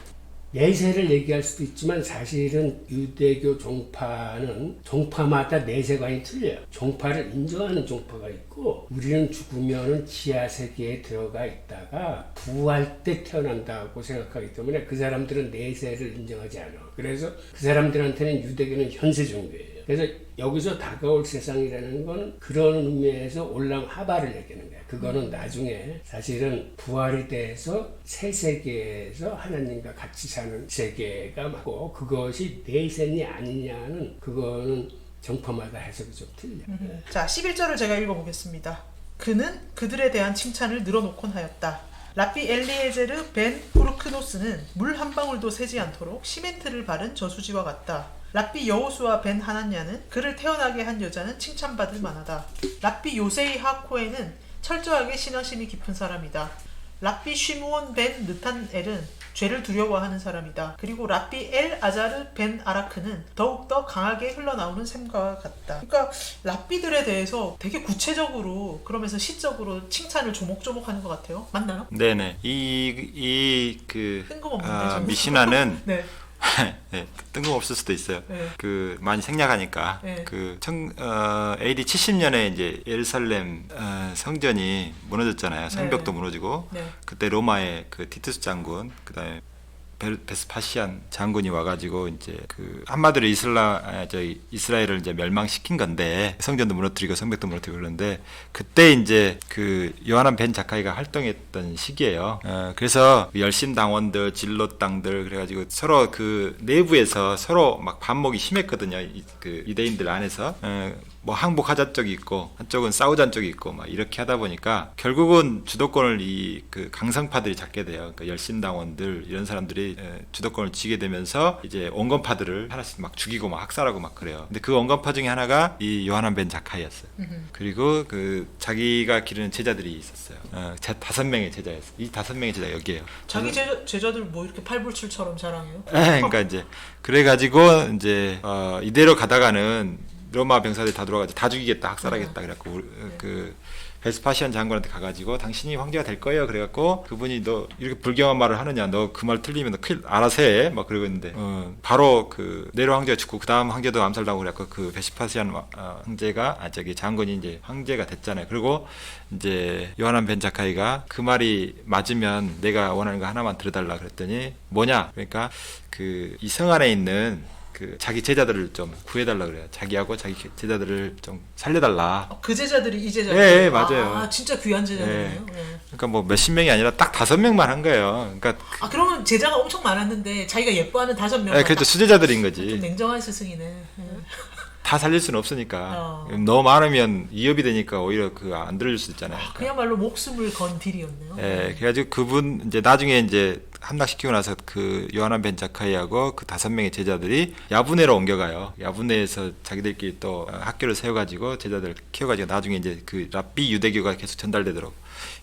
Speaker 2: 내세를 얘기할 수도 있지만 사실은 유대교 종파는 종파마다 내세관이 틀려요. 종파를 인정하는 종파가 있고 우리는 죽으면 지하 세계에 들어가 있다가 부활 때 태어난다고 생각하기 때문에 그 사람들은 내세를 인정하지 않아. 그래서 그 사람들한테는 유대교는 현세 종교예요. 그래서 여기서 다가올 세상이라는 건 그런 의미에서 올람 하바를 얘기하는 거야. 그거는 나중에 사실은 부활에 대해서 새 세계에서 하나님과 같이 사는 세계가 맞고 그것이 내세니 아니냐는 그거는 정파마다 해석이 좀 틀려.
Speaker 1: 자, 11절을 제가 읽어보겠습니다. 그는 그들에 대한 칭찬을 늘어놓곤 하였다. 라비 엘리에제르 벤 후르크노스는 물 한 방울도 새지 않도록 시멘트를 바른 저수지와 같다. 라비 여호수아 벤 하난야는 그를 태어나게 한 여자는 칭찬받을 만하다. 라비 요세이 하코에는 철저하게 신앙심이 깊은 사람이다. 라비 쉬무온 벤 느탄엘은 죄를 두려워하는 사람이다. 그리고 라비 엘 아자르 벤 아라크는 더욱더 강하게 흘러나오는 샘과 같다. 그러니까 라비들에 대해서 되게 구체적으로 그러면서 시적으로 칭찬을 조목조목 하는 것 같아요. 맞나요?
Speaker 3: 네네.
Speaker 1: 뜬금없는데
Speaker 3: 미시나는
Speaker 1: 네.
Speaker 3: 네, 뜬금없을 수도 있어요.
Speaker 1: 네.
Speaker 3: 그 많이 생략하니까.
Speaker 1: 네.
Speaker 3: AD 70년에 이제 예루살렘 성전이 무너졌잖아요. 성벽도
Speaker 1: 네.
Speaker 3: 무너지고
Speaker 1: 네.
Speaker 3: 그때 로마의 그 티투스 장군, 그다음에 베스파시안 장군이 와가지고 이제 그 한마디로 이스라엘을 이제 멸망시킨 건데 성전도 무너뜨리고 성벽도 무너뜨리고 그러는데 그때 이제 그 요하난 벤 자카이가 활동했던 시기예요. 그래서 열심 당원들, 진로 땅들 그래가지고 서로 그 내부에서 서로 막 반목이 심했거든요. 그 유대인들 안에서. 뭐 항복하자 쪽이 있고 한쪽은 싸우자 쪽이 있고 막 이렇게 하다 보니까 결국은 주도권을 이 그 강성파들이 잡게 돼요. 그러니까 열심당원들 이런 사람들이 주도권을 쥐게 되면서 이제 온건파들을 하나씩 막 죽이고 막 학살하고 막 그래요. 근데 그 온건파 중에 하나가 이 요하난 벤 자카이였어요. 그리고 그 자기가 기르는 제자들이 있었어요. 5명의 제자였어요. 이 5명의 제자 여기에요.
Speaker 1: 자기 제자들 뭐 이렇게 팔불출처럼 자랑해요?
Speaker 3: 그러니까 이제 그래가지고 이제 이대로 가다가는 로마 병사들이 다 들어와가지고 다 죽이겠다, 학살하겠다. 그래갖고 그 베스파시안 장군한테 가가지고 당신이 황제가 될 거예요. 그래갖고 그분이 너 이렇게 불경한 말을 하느냐, 너 그 말 틀리면 너 큰일 알아서 해. 막 그러고 있는데 바로 그 네로 황제가 죽고 그 다음 황제도 암살당하고 그래갖고 그 베스파시안 황제가 장군이 이제 황제가 됐잖아요. 그리고 이제 요하난 벤 자카이가 그 말이 맞으면 내가 원하는 거 하나만 들어달라 그랬더니 뭐냐? 그러니까 그 이 성 안에 있는 그 자기 제자들을 좀 구해달라 그래요. 자기하고 자기 제자들을 좀 살려달라.
Speaker 1: 그 제자들이 이 제자들.
Speaker 3: 네, 맞아요.
Speaker 1: 아, 진짜 귀한 제자들이네요.
Speaker 3: 네.
Speaker 1: 네.
Speaker 3: 그러니까 뭐 몇십 명이 아니라 딱 5명만 한 거예요. 그러니까
Speaker 1: 그러면 제자가 엄청 많았는데 자기가 예뻐하는 5명.
Speaker 3: 그렇죠. 수제자들인 거지.
Speaker 1: 좀 냉정한 스승이네.
Speaker 3: 다 살릴 수는 없으니까 너무 많으면 위협이 되니까 오히려 그 안 들어줄 수 있잖아요.
Speaker 1: 그야말로 목숨을 건 딜이었네요.
Speaker 3: 예, 그래가지고 그분 이제 나중에 이제 함락시키고 나서 그 요하난 벤 자카이하고 그 5명의 제자들이 야부네로 옮겨가요. 야부네에서 자기들끼리 또 학교를 세워가지고 제자들 키워가지고 나중에 이제 그 랍비 유대교가 계속 전달되도록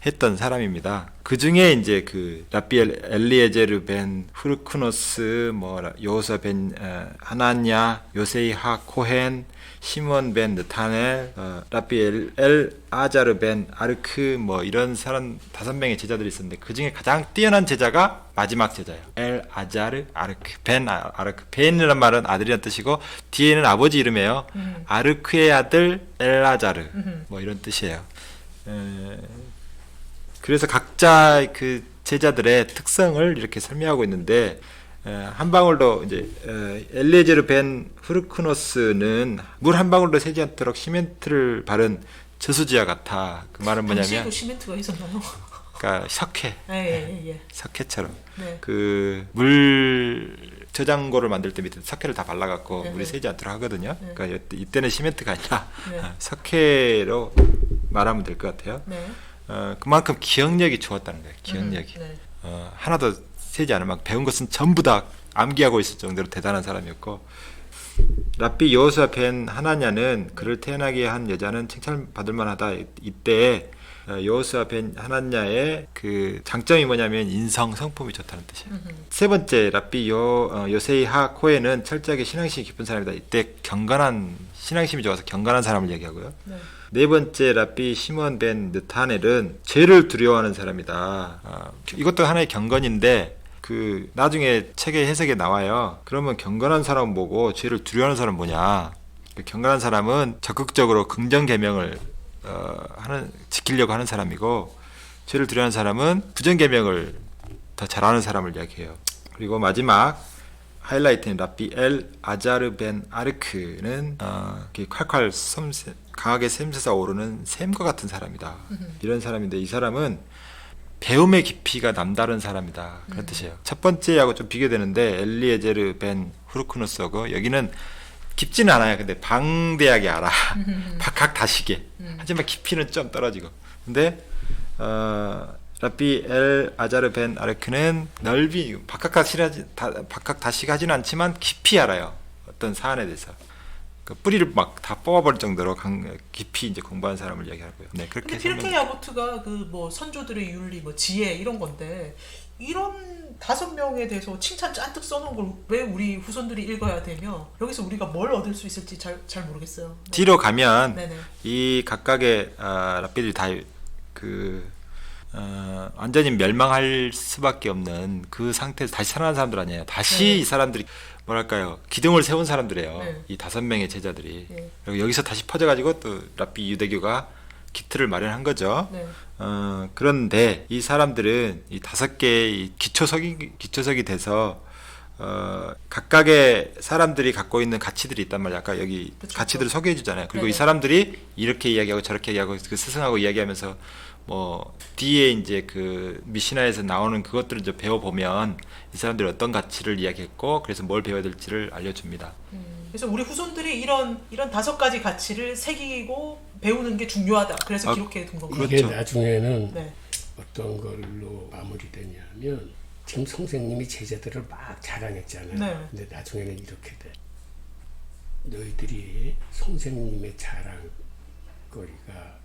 Speaker 3: 했던 사람입니다. 그 중에 이제 그 랍비 엘리에제르 벤 후르크노스, 뭐 요사 벤 하나냐, 요세이하 코헨, 시몬 벤 느타넬, 랍비 엘 아자르 벤 아르크, 뭐 이런 사람 5명의 제자들이 있었는데 그 중에 가장 뛰어난 제자가 마지막 제자예요. 엘 아자르 아르크 벤 아르크. 벤이란 말은 아들이란 뜻이고 뒤에는 아버지 이름이에요. 아르크의 아들 엘 아자르, 뭐 이런 뜻이에요. 그래서 각자 그 제자들의 특성을 이렇게 설명하고 있는데 한 방울도 이제 엘리에제르 벤 후르크노스는 물 한 방울도 새지 않도록 시멘트를 바른 저수지와 같아. 그 말은 뭐냐면
Speaker 1: 당시에도 시멘트가 있었나요?
Speaker 3: 그러니까 석회,
Speaker 1: 예.
Speaker 3: 석회처럼
Speaker 1: 네.
Speaker 3: 그 물 저장고를 만들 때 밑에 석회를 다 발라갖고 물이 새지 않도록 하거든요. 그러니까 이때는 시멘트가 아니라 석회로 말하면 될 것 같아요.
Speaker 1: 네.
Speaker 3: 그만큼 기억력이 좋았다는 거예요. 기억력이
Speaker 1: 네.
Speaker 3: 하나도 세지 않을 만큼 배운 것은 전부 다 암기하고 있을 정도로 대단한 사람이었고, 랍비 여호수아 벤 하나냐는 그를 태어나게 한 여자는 칭찬받을 만하다. 이때 여호수아 벤 하나냐의 그 장점이 뭐냐면 인성 성품이 좋다는 뜻이에요. 세 번째 랍비 요세이하 코에는 철저하게 신앙심이 깊은 사람이다. 이때 경건한 신앙심이 좋아서 경건한 사람을 얘기하고요. 네 번째 랍비 시몬 벤 느타넬은 죄를 두려워하는 사람이다. 이것도 하나의 경건인데 그 나중에 책의 해석에 나와요. 그러면 경건한 사람은 뭐고 죄를 두려워하는 사람은 뭐냐? 경건한 사람은 적극적으로 긍정 계명을 지키려고 하는 사람이고, 죄를 두려워하는 사람은 부정 계명을 더 잘하는 사람을 이야기해요. 그리고 마지막 하이라이트는 랍비 엘 아자르 벤 아르크는 콸콸 강하게 샘솟아 오르는 샘과 같은 사람이다. 이런 사람인데 이 사람은 배움의 깊이가 남다른 사람이다. 그런 뜻이에요. 첫 번째하고 좀 비교되는데 엘리에제르 벤 후르크노스하고 여기는 깊지는 않아요. 근데 방대하게 알아. 각 다시게. 하지만 깊이는 좀 떨어지고. 근데 랍비 엘 아자르 벤 아르크는 넓이 박학 다시게 하지는 않지만 깊이 알아요. 어떤 사안에 대해서. 그 뿌리를 막 다 뽑아버릴 정도로 깊이 이제 공부한 사람을 이야기하고요. 네, 그렇게.
Speaker 1: 근데 피르케이 아보트가 그 뭐 선조들의 윤리, 뭐 지혜 이런 건데 이런 5명에 대해서 칭찬 잔뜩 써놓은 걸 왜 우리 후손들이 읽어야 되며 여기서 우리가 뭘 얻을 수 있을지 잘 모르겠어요. 네.
Speaker 3: 뒤로 가면
Speaker 1: 네네.
Speaker 3: 이 각각의 랍비들이 다 완전히 멸망할 수밖에 없는 그 상태에서 다시 살아난 사람들 아니에요. 다시 이 사람들이 뭐랄까요, 기둥을 세운 사람들이에요. 이 5명의 제자들이. 그리고 여기서 다시 퍼져가지고 또 랍비 유대교가 기틀을 마련한 거죠. 그런데 이 사람들은 이 5개의 기초석이 돼서 각각의 사람들이 갖고 있는 가치들이 있단 말이야. 아까 여기
Speaker 1: 그쵸,
Speaker 3: 가치들을 소개해 주잖아요. 그리고
Speaker 1: 네네.
Speaker 3: 이 사람들이 이렇게 이야기하고 저렇게 얘기하고 그 스승하고 이야기하면서 뭐 뒤에 이제 그 미시나에서 나오는 그것들을 이제 배워보면 이 사람들이 어떤 가치를 이야기했고 그래서 뭘 배워야 될지를 알려줍니다.
Speaker 1: 그래서 우리 후손들이 이런 5가지 가치를 새기고 배우는 게 중요하다. 그래서 기록해 둔 건가요?
Speaker 2: 이게
Speaker 3: 그렇죠.
Speaker 2: 나중에는
Speaker 1: 네.
Speaker 2: 어떤 걸로 마무리되냐면 지금 선생님이 제자들을 막 자랑했잖아요.
Speaker 1: 네.
Speaker 2: 근데 나중에는 이렇게 돼. 너희들이 선생님의 자랑거리가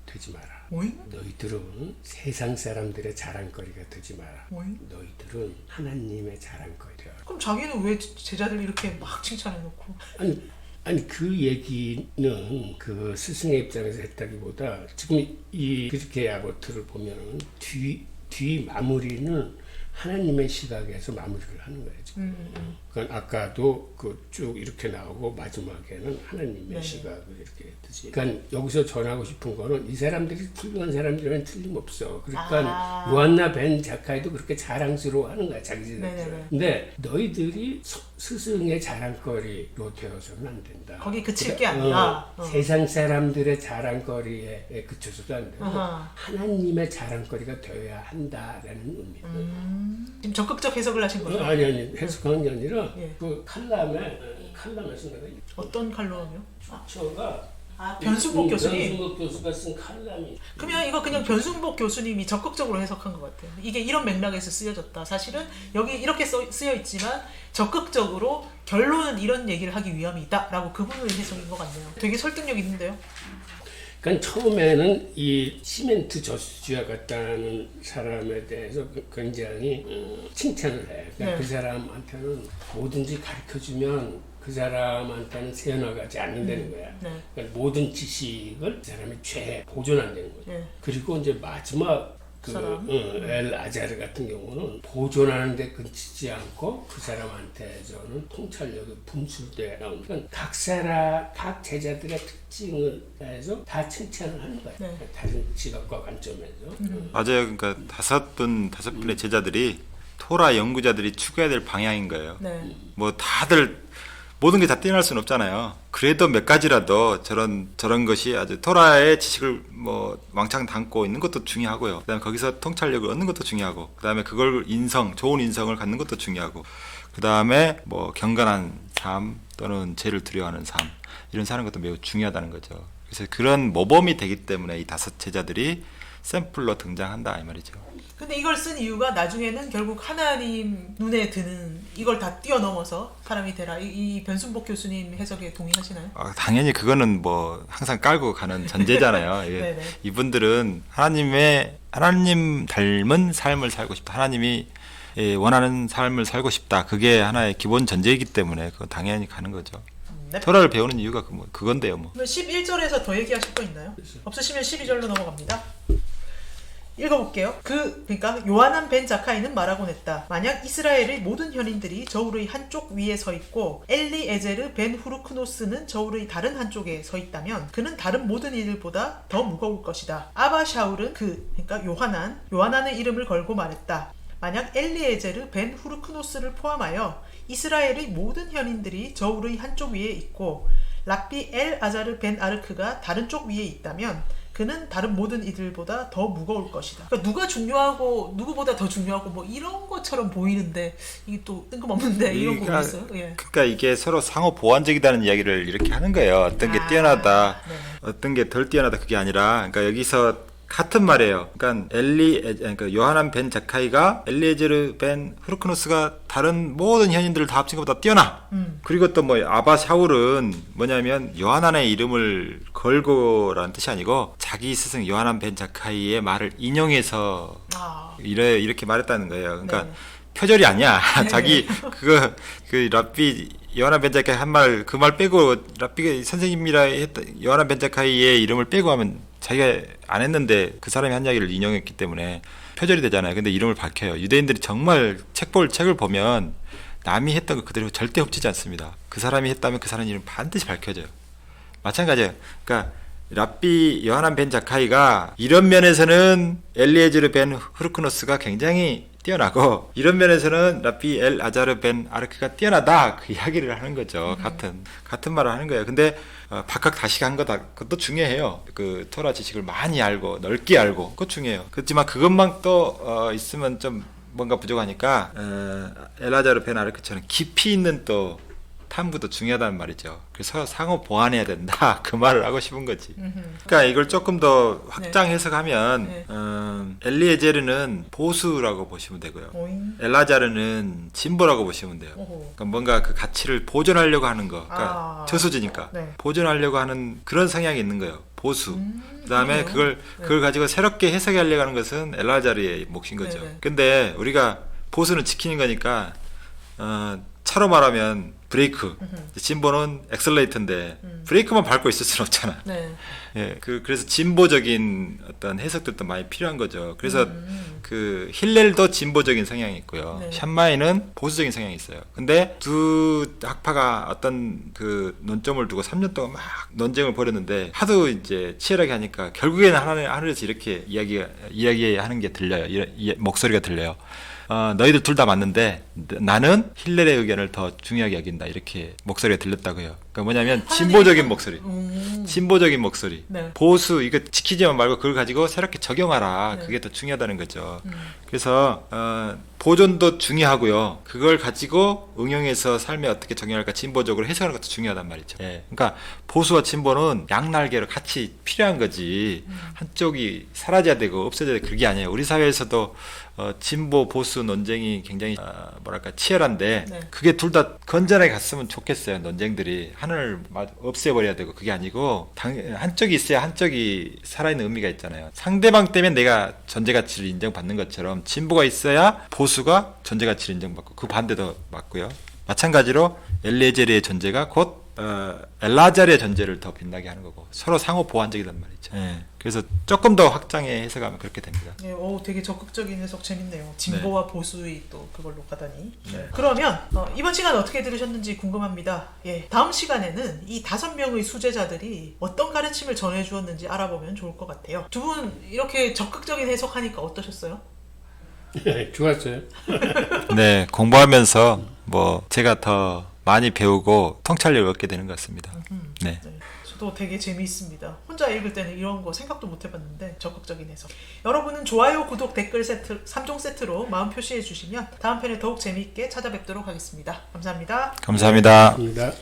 Speaker 2: 되지 마라.
Speaker 1: 오잉?
Speaker 2: 너희들은 세상 사람들의 자랑거리가 되지 마라.
Speaker 1: 오잉?
Speaker 2: 너희들은 하나님의 자랑거리야.
Speaker 1: 그럼 자기는 왜 제자들 이렇게 막 칭찬해놓고?
Speaker 2: 아니 그 얘기는 그 스승의 입장에서 했다기보다 지금 이 피르케이 아보트를 보면은 뒤 마무리는 하나님의 시각에서 마무리를 하는 거예요. 그러니까 아까도 그 쭉 이렇게 나오고 마지막에는 하나님의 시각을 이렇게 했듯이. 그러니까 여기서 전하고 싶은 거는 이 사람들이 훌륭한 사람들은 틀림없어. 그러니까 요한나 벤 자카이도 그렇게 자랑스러워하는 거야 자기 제자들. 근데 너희들이 스승의 자랑거리로 되어서는 안 된다.
Speaker 1: 거기 그칠 게 아니라.
Speaker 2: 세상 사람들의 자랑거리에 그쳐서도 안 되고
Speaker 1: 아하.
Speaker 2: 하나님의 자랑거리가 되어야 한다라는 의미입니다.
Speaker 1: 지금 적극적 해석을 하신 거죠?
Speaker 2: 아니 해석하는 게 아니라
Speaker 1: 예.
Speaker 2: 그 칼럼에서 내가
Speaker 1: 어떤 칼럼이요?
Speaker 2: 저가
Speaker 1: 변순복 교수님.
Speaker 2: 변순복 교수가 쓴 칼럼이.
Speaker 1: 그러면 이거 그냥 변순복 교수님이 적극적으로 해석한 것 같아요. 이게 이런 맥락에서 쓰여졌다. 사실은 여기 이렇게 쓰여 있지만 적극적으로 결론은 이런 얘기를 하기 위함이 있다라고 그분의 해석인 것 같네요. 되게 설득력 있는데요.
Speaker 2: 그러니까 처음에는 이 시멘트 저수지와 같다는 사람에 대해서 굉장히 칭찬을 해. 그러니까
Speaker 1: 네.
Speaker 2: 그 사람한테는 뭐든지 가르쳐주면 그 사람한테는 새어나가지 않는다는 거야.
Speaker 1: 네.
Speaker 2: 그러니까 모든 지식을 그 사람이 보존한다는 거죠.
Speaker 1: 네.
Speaker 2: 그리고 이제 마지막
Speaker 1: 사람?
Speaker 2: 엘 아자르 같은 경우는 보존하는 데 그치지 않고 그 사람한테서는 통찰력이 분출돼 나오는 각 제자들의 특징을 해서 다 칭찬을 하는 거야.
Speaker 1: 네.
Speaker 2: 다른 시각과 관점에서.
Speaker 3: 맞아요. 그러니까 다섯 분의 제자들이 토라 연구자들이 추구해야 될 방향인 거예요.
Speaker 1: 네.
Speaker 3: 뭐 다들 모든 게 다 뛰어날 수는 없잖아요. 그래도 몇 가지라도 저런 것이 아주 토라의 지식을 뭐 왕창 담고 있는 것도 중요하고요. 그다음에 거기서 통찰력을 얻는 것도 중요하고, 그다음에 그걸 좋은 인성을 갖는 것도 중요하고, 그다음에 뭐 경건한 삶 또는 죄를 두려워하는 삶 이런 사는 것도 매우 중요하다는 거죠. 그래서 그런 모범이 되기 때문에 이 다섯 제자들이 샘플로 등장한다 이 말이죠.
Speaker 1: 근데 이걸 쓴 이유가 나중에는 결국 하나님 눈에 드는 이걸 다 뛰어넘어서 사람이 되라. 이 변순복 교수님 해석에 동의하시나요?
Speaker 3: 당연히 그거는 뭐 항상 깔고 가는 전제잖아요.
Speaker 1: 네네.
Speaker 3: 이분들은 하나님 닮은 삶을 살고 싶다. 하나님이 원하는 삶을 살고 싶다. 그게 하나의 기본 전제이기 때문에 그거 당연히 가는 거죠.
Speaker 1: 네.
Speaker 3: 토라를 배우는 이유가 그건데요. 뭐.
Speaker 1: 11절에서 더 얘기하실 거 있나요? 없으시면 12절로 넘어갑니다. 읽어볼게요. 그러니까 요하난 벤 자카이는 말하곤 했다. 만약 이스라엘의 모든 현인들이 저울의 한쪽 위에 서 있고 엘리에제르 벤 후르크노스는 저울의 다른 한쪽에 서 있다면 그는 다른 모든 이들보다 더 무거울 것이다. 아바 샤울은 그러니까 요하난의 이름을 걸고 말했다. 만약 엘리에제르 벤 후르크노스를 포함하여 이스라엘의 모든 현인들이 저울의 한쪽 위에 있고 랍비 엘 아자르 벤 아르크가 다른 쪽 위에 있다면 그는 다른 모든 이들보다 더 무거울 것이다. 그러니까 누가 중요하고 누구보다 더 중요하고 뭐 이런 것처럼 보이는데 이게 또 뜬금없는데 이런 거 있어요? 예.
Speaker 3: 그러니까 이게 서로 상호 보완적이다는 이야기를 이렇게 하는 거예요. 어떤 게 뛰어나다,
Speaker 1: 네네.
Speaker 3: 어떤 게 덜 뛰어나다 그게 아니라, 그러니까 여기서 같은 말이에요. 그러니까 요하난 벤 자카이가 엘리에제르 벤 후르크노스가 다른 모든 현인들을 다 합친 것보다 뛰어나. 그리고 또 뭐 아바 샤울은 뭐냐면 요하난의 이름을 걸고라는 뜻이 아니고 자기 스승 요하난 벤 자카이의 말을 인용해서 이렇게 말했다는 거예요. 그러니까
Speaker 1: 네.
Speaker 3: 표절이 아니야. 자기 그 랍비 요하난 벤 자카이 한 말 그 말 빼고 랍비가 선생님이라 했던 요하난 벤 자카이의 이름을 빼고 하면 자기가 안 했는데 그 사람이 한 이야기를 인용했기 때문에 표절이 되잖아요. 근데 이름을 밝혀요. 유대인들이 정말 책을 보면 남이 했던 거 그대로 절대 훔치지 않습니다. 그 사람이 했다면 그 사람 이름 반드시 밝혀져요. 마찬가지예요. 그러니까 랍비 요하난 벤 자카이가 이런 면에서는 엘리에제르 벤 후르크노스가 굉장히 뛰어나고 이런 면에서는 랍비 엘 아자르 벤 아르크가 뛰어나다 그 이야기를 하는 거죠. 같은 말을 하는 거예요. 근데 박학 다시가 한 거다 그것도 중요해요. 그 토라 지식을 많이 알고 넓게 알고 그것 중요해요. 그렇지만 그것만 또 있으면 좀 뭔가 부족하니까 엘아자르 벤 아르크처럼 깊이 있는 또 탐구도 중요하다는 말이죠. 그래서 상호 보완해야 된다 그 말을 하고 싶은 거지. 그러니까 이걸 조금 더 확장 해석하면
Speaker 1: 네.
Speaker 3: 엘리에제르는 보수라고 보시면 되고요. 엘라자르는 진보라고 보시면 돼요. 그러니까 뭔가 그 가치를 보존하려고 하는 거. 그러니까 저수지니까
Speaker 1: 네.
Speaker 3: 보존하려고 하는 그런 성향이 있는 거예요. 보수. 그다음에
Speaker 1: 그러네요.
Speaker 3: 그걸 가지고 새롭게 해석하려고 하는 것은 엘라자르의 몫인 거죠.
Speaker 1: 네네.
Speaker 3: 근데 우리가 보수는 지키는 거니까 차로 말하면 브레이크, 진보는 엑셀레이터인데 브레이크만 밟고 있을 수는 없잖아.
Speaker 1: 네.
Speaker 3: 예, 그래서 진보적인 어떤 해석들도 많이 필요한 거죠. 그래서 그 힐렐도 진보적인 성향이 있고요.
Speaker 1: 네.
Speaker 3: 샴마이는 보수적인 성향이 있어요. 근데 두 학파가 어떤 그 논점을 두고 3년 동안 막 논쟁을 벌였는데 하도 이제 치열하게 하니까 결국에는 하늘에서 이렇게 이야기하는 게 들려요. 목소리가 들려요. 너희들 둘 다 맞는데 나는 힐렐의 의견을 더 중요하게 여긴다 이렇게 목소리가 들렸다고요. 그러니까 뭐냐면 진보적인 목소리. 진보적인 목소리.
Speaker 1: 네.
Speaker 3: 보수 이거 지키지만 말고 그걸 가지고 새롭게 적용하라.
Speaker 1: 네.
Speaker 3: 그게 더 중요하다는 거죠. 그래서 보존도 중요하고요. 그걸 가지고 응용해서 삶에 어떻게 적용할까 진보적으로 해석하는 것도 중요하단 말이죠. 예. 그러니까 보수와 진보는 양날개로 같이 필요한 거지. 한쪽이 사라져야 되고 없어져야 되고 그게 아니에요. 우리 사회에서도 진보 보수 논쟁이 굉장히 뭐랄까 치열한데
Speaker 1: 네.
Speaker 3: 그게 둘 다 건전하게 갔으면 좋겠어요. 논쟁들이 하나를 없애버려야 되고 그게 아니고 한쪽이 있어야 한쪽이 살아있는 의미가 있잖아요. 상대방 때문에 내가 존재 가치를 인정받는 것처럼 진보가 있어야 보수가 존재 가치를 인정받고 그 반대도 맞고요. 마찬가지로 엘리에제르의 존재가 곧 엘라자르의 존재를 더 빛나게 하는 거고 서로 상호 보완적이란 말이죠. 예. 그래서 조금 더 확장해 해석하면 그렇게 됩니다.
Speaker 1: 네, 되게 적극적인 해석 재밌네요. 진보와 보수의 또 그걸로 가다니. 네. 그러면 이번 시간 어떻게 들으셨는지 궁금합니다. 예, 다음 시간에는 이 5명의 수제자들이 어떤 가르침을 전해주었는지 알아보면 좋을 것 같아요. 두 분 이렇게 적극적인 해석하니까 어떠셨어요?
Speaker 2: 좋았어요.
Speaker 3: 네, 공부하면서 뭐 제가 더 많이 배우고 통찰력을 얻게 되는 것 같습니다. 네.
Speaker 1: 네, 저도 되게 재미있습니다. 혼자 읽을 때는 이런 거 생각도 못 해봤는데 적극적인 해석. 여러분은 좋아요, 구독, 댓글 세트 3종 세트로 마음 표시해 주시면 다음 편에 더욱 재미있게 찾아뵙도록 하겠습니다. 감사합니다.
Speaker 3: 감사합니다.
Speaker 2: 감사합니다.